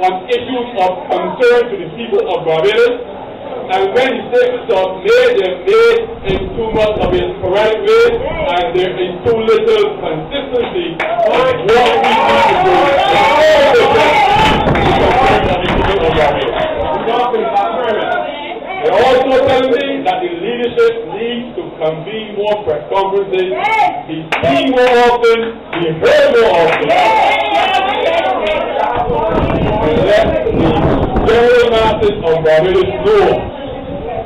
on issues of concern to the people of Barbados. And when the statements are made, they're made in too much of a sporadic way, and there is too little consistency on what we need to do in order to concern of the people of Barbados. They're also telling me that the leadership needs to convene more press conferences, be seen more often, be heard more often, and let the general masses of Barbados know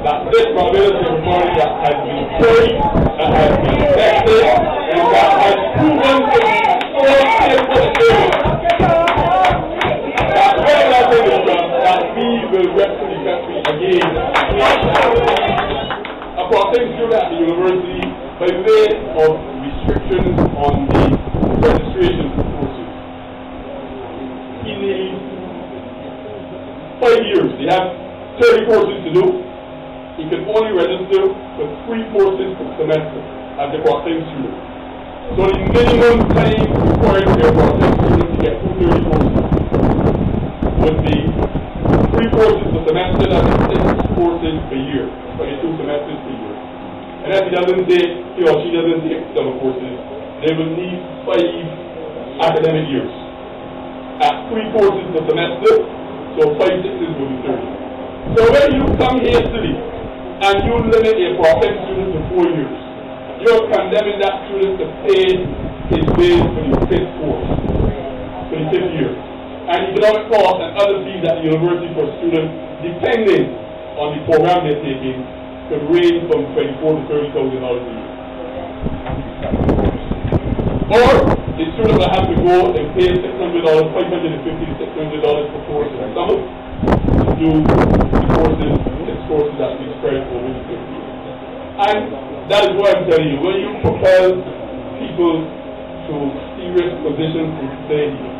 that this Barbados is a party that has been prayed, that has been tested, and that has proven to be so safe for the table. That when that thing is done, that we will rep the country again. According to at the university, by way of restrictions on the registration courses, he needs 5 years. They have 30 courses to do. He can only register for 3 courses per semester as a part-time student. So the minimum time required for a part-time student to get through 30 courses would be 3 courses per semester, that is 6 courses per year, 22 semesters per year. And if he or she doesn't take 7 courses, they will need 5 academic years. At 3 courses per semester, so 5 6s will be 30. So when you come here hastily and you limit a part-time student to 4 years, you're condemning that student to pay his way for the 5th course, for the 5th year. And economic costs and other fees at the university for students, depending on the program they're taking, could range from $24,000 to $30,000 a year. Or the student will have to go and pay $600, $550 to $600 per course in the summer to do the courses, 6 courses that will be spread over the 5th year. And that is what I'm telling you. When you propel people to serious positions in society,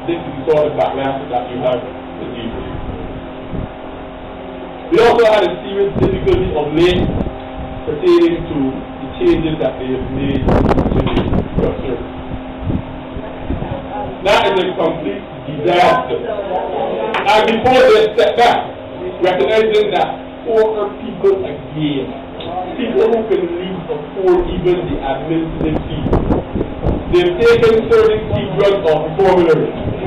this is the sort of backlash that you have to deal with. We also had a serious difficulty of late pertaining to the changes that they have made to the drug service. That is a complete disaster. And before they step back, recognizing that poorer people again, people who can afford even the administrative fees, they've taken certain key drugs off the formulary.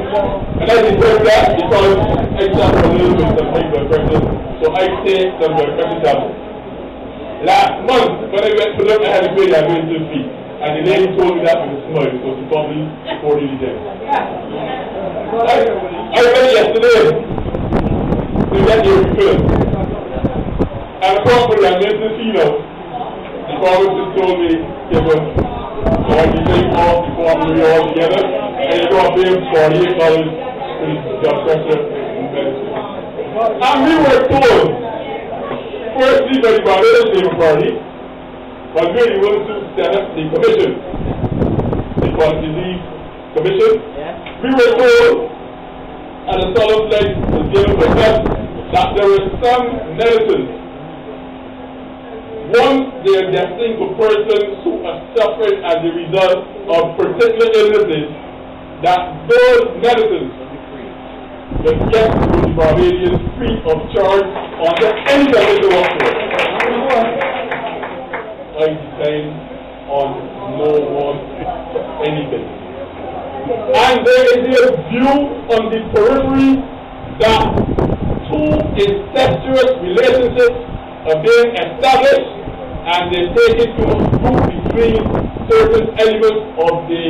And I deserve that because I suffer a little bit of high blood pressure, so I take some blood pressure tablets. Last month, when I went to look, I had to pay the administrative fee. And the lady told me that with a smile, because she probably supported the dead. I went yesterday to get a refill. And according to the administrative fee now, the pharmacist told me, "Yes, well, so I can take off the formulary all together, and you're going to pay $48 for the blood pressure medicine." And we were told, firstly by the Barbados Labour Party, was really willing to set up the commission, the Chronic Disease Commission. We were told, and a solemn pledge was given by us, that there were some medicines, once they are destined for persons who are suffering as a result of particular illnesses, that those medicines will get to the Barbadians free of charge under any condition whatsoever. I depend on no one for anything. And there is a view on the periphery that 2 incestuous relationships are being established, and they take it to a group between certain elements of the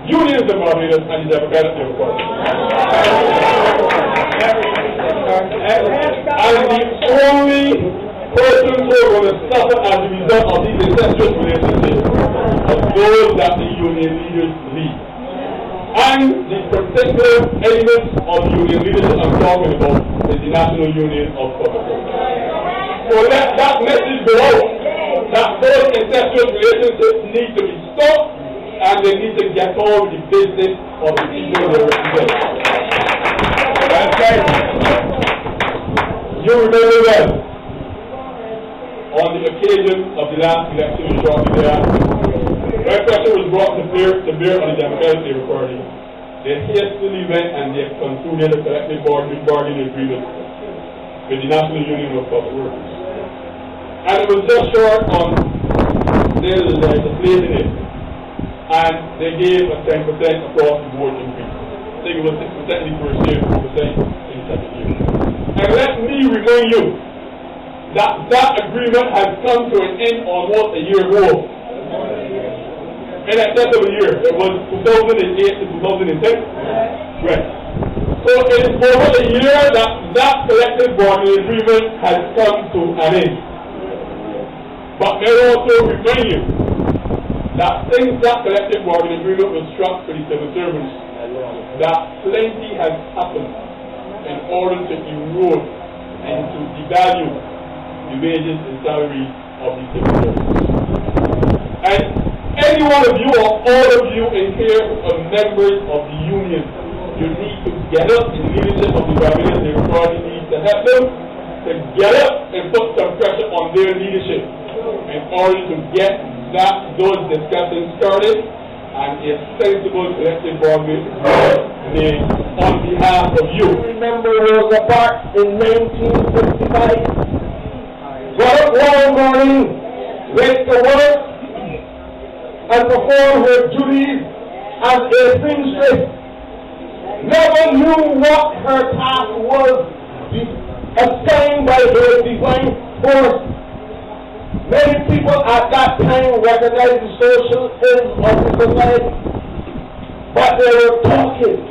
unions of Barbados and the Democratic Labour Party. And the only persons who are going to suffer as a result of these incestuous relationships are those that the union leaders lead. And the particular elements of the union leadership I'm talking about is the National Union of Public Works. So let that message go out, that those incestuous relationships need to be stopped, and they need to get on with the business of the people they represent. That's right. You remember well, on the occasion of the last election in shortly thereafter, when pressure was brought to bear on the Democratic Labour Party, they hastily went and they concluded a collective bargaining agreement with the National Union of Public Workers. And it was just short on their legislating it. And they gave a 10% across the board increase. I think it was 6% in the first year, 2% in the second year. And let me remind you that that agreement has come to an end almost a year ago. In excess of a year. It was 2008 to 2010. Right. So it is over a year that that collective bargaining agreement has come to an end. But may I also remind you that since that collective bargaining agreement was struck for the civil servants, that plenty has happened in order to erode and to devalue the wages and salaries of the civil servants. And any one of you or all of you in here who are members of the union, you need to get up in the leadership of the Barbadian Labour Party needs to help them to get up and put some pressure on their leadership in order to get those discussions started and a sensible collective bargaining made on behalf of you. Remember Rosa Parks in 1955? Got up one morning, went to work, and performed her duties as a seamstress. Never knew what her task was, assigned by her divine force. Many people at that time recognized the social ills of the society, but they were talking.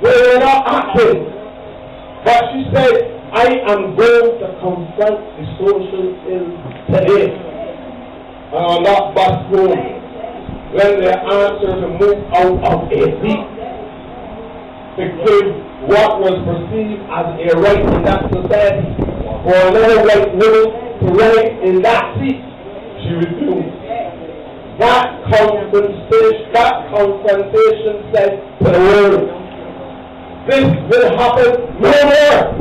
They were not acting. But she said, I am going to confront the social ills today. And on that bus home, when they answered to move out of a seat to give what was perceived as a right in that society for another white woman to ride in that seat, she refused. That confrontation said to the world, this will happen no more.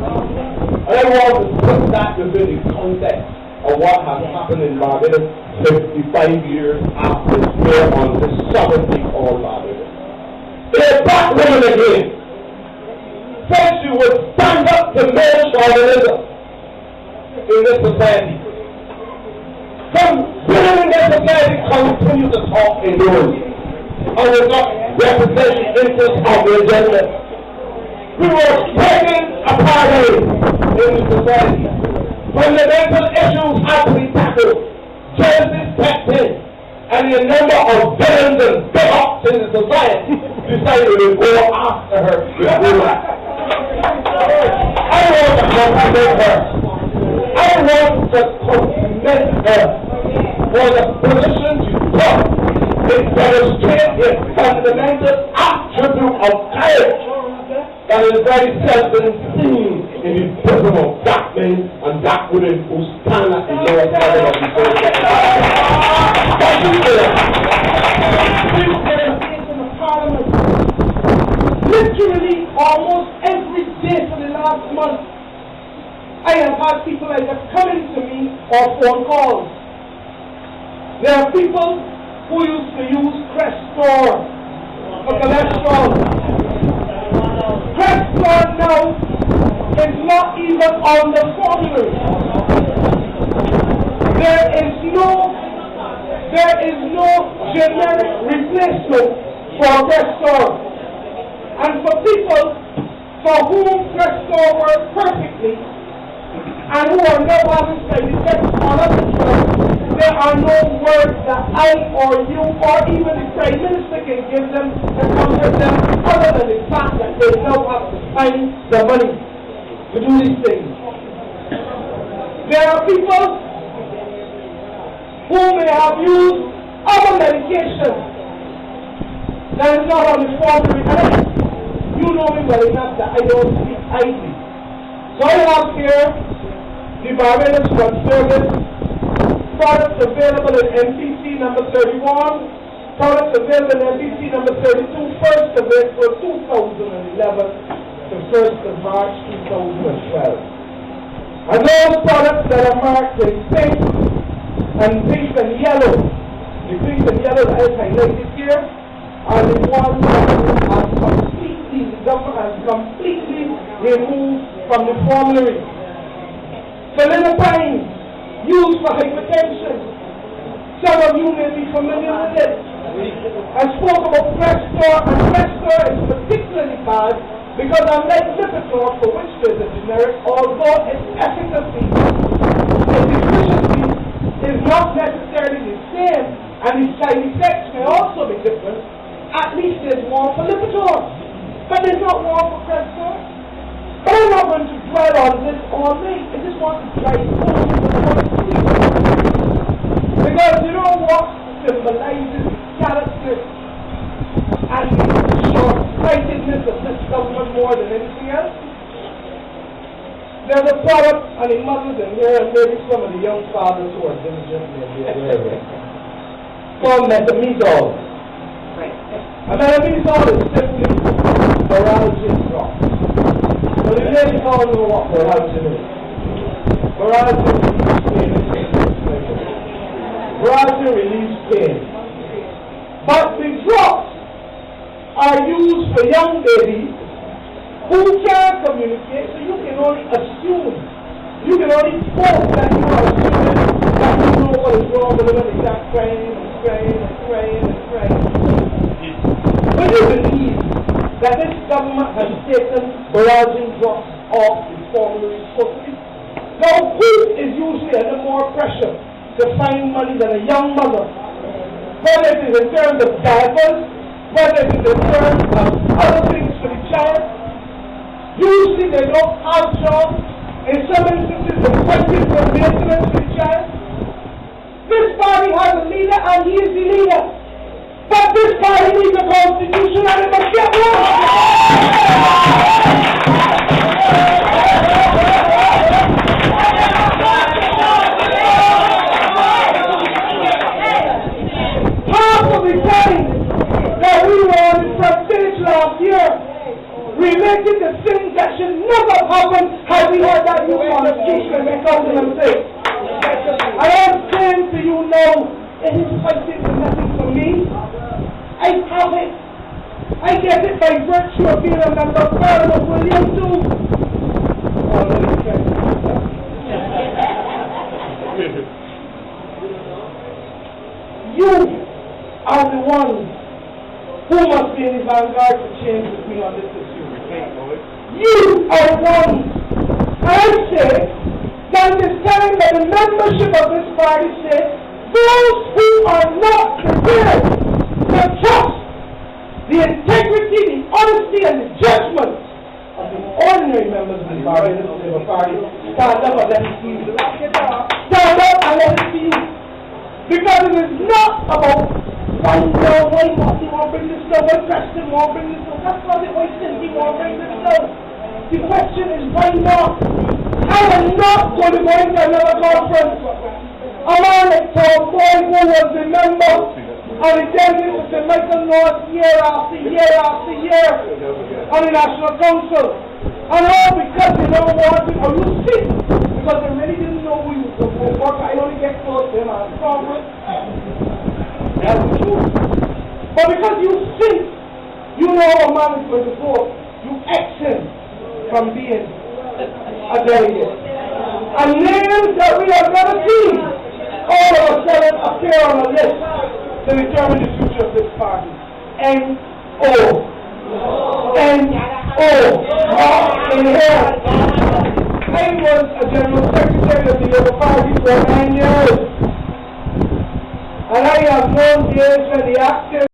And I want to put that within the context of what has happened in Barbados 55 years after here on this sovereignty called Barbados. They're back women again. Said she would stand up to male chauvinism in this society. Some women in this society continue to talk in words and will not represent the interests of their gender. We were breaking a paradigm in the society. Fundamental issues had to be tackled. Genesis stepped in, and the number of villains and bigots in the society decided to go after her. I want to compliment her. I want to compliment her for the position she took. It demonstrates a fundamental attribute of courage that is very seldom seen in the bosom of black men and black women who stand at the lowest level of the social. But she's in the parliament literally almost every day for the last month. I have had people like that coming to me or phone calls. There are people who used to use Crestor for cholesterol. Crestor now is not even on the formula. There is no generic replacement for Crestor. And for people for whom Crestor works perfectly and who are not having side effects on other drugs, there are no words that I or you or even the Prime Minister can give them to comfort them other than the fact that they now have to find the money to do these things. There are people who may have used other medication that is not on the formulary. You know me well enough that I don't speak idly. So I have here the Barbados Drug Service, products available in MPC number 31, products available in MPC number 32, 1st of April 2011 to 1st of March 2012. And those products that are marked in pink and yellow, the pink and yellow that I highlighted here, are the ones that the government has completely removed from the formulary. Philippines, used for hypertension. Some of you may be familiar with it. I spoke about Crestor, and Crestor is particularly bad because unlike Lipitor, for which there is a generic, although its efficacy and efficiency is not necessarily the same, and the side effects may also be different, at least there's one for Lipitor. But there's not one for Crestor. But I'm not going to dwell on this all day. I just want to try to because you know what symbolizes the character and the short-sightedness of this government more than anything else? There's a product, and the mothers in here, and maybe some of the young fathers who are diligent in their area, called metamizole. Right. And metamizole is simply Baralgin drops. But you really all know what Baralgin is. Baralgin relieves pain. Baralgin relieves pain. But the drops are used for young babies who can't communicate, so you can only assume. You can only hope that you are assuming that you know what is wrong with them and they start crying and crying and crying and crying. But you believe that this government has taken Baralgin drops off the formulary totally. Now, who is usually under more pressure to find money than a young mother? Whether it is in terms of diapers, whether it is in terms of other things for the child. Usually they don't have jobs. In some instances, the budget for maintenance for the child. This party has a leader and he is the leader. But this party needs a constitution and it must get one. Half of the time that we were on the front stage last year, related to things that should never happen had we had that youth constitution and come to them say. I am saying to you now, it is fighting for nothing for me. I have it. I get it by virtue of being a member of Parliament, William too. Oh, let me try. You are the ones who must be in the vanguard to change with me on this issue. You are the ones. I say that it is time that the membership of this party say those who are not prepared to trust the integrity, the honesty, and the judgment of the ordinary members of the party, stand up and let it see you. Stand up and let it see you. Because it is not about why Marty won't bring this down, why Preston won't bring this down. That's not it, why Cindy won't bring this down. The question is why not? I am not going to go into another conference. A man like Tom Boy, who was the member and the delegate of St. Michael North year after year after year on the National Council. And all because they don't want to, or you see, because they really didn't know who you were work. I only get close to him and I'm strong with. That's the truth. But because you think you know how a man is going to go, you X him from being a delegate. And names that we have never seen all of a sudden appear on a list to determine the future of this party. N-O. N-O. In here. I was a general secretary of the Labour Party for 9 years. And I have known the age when the active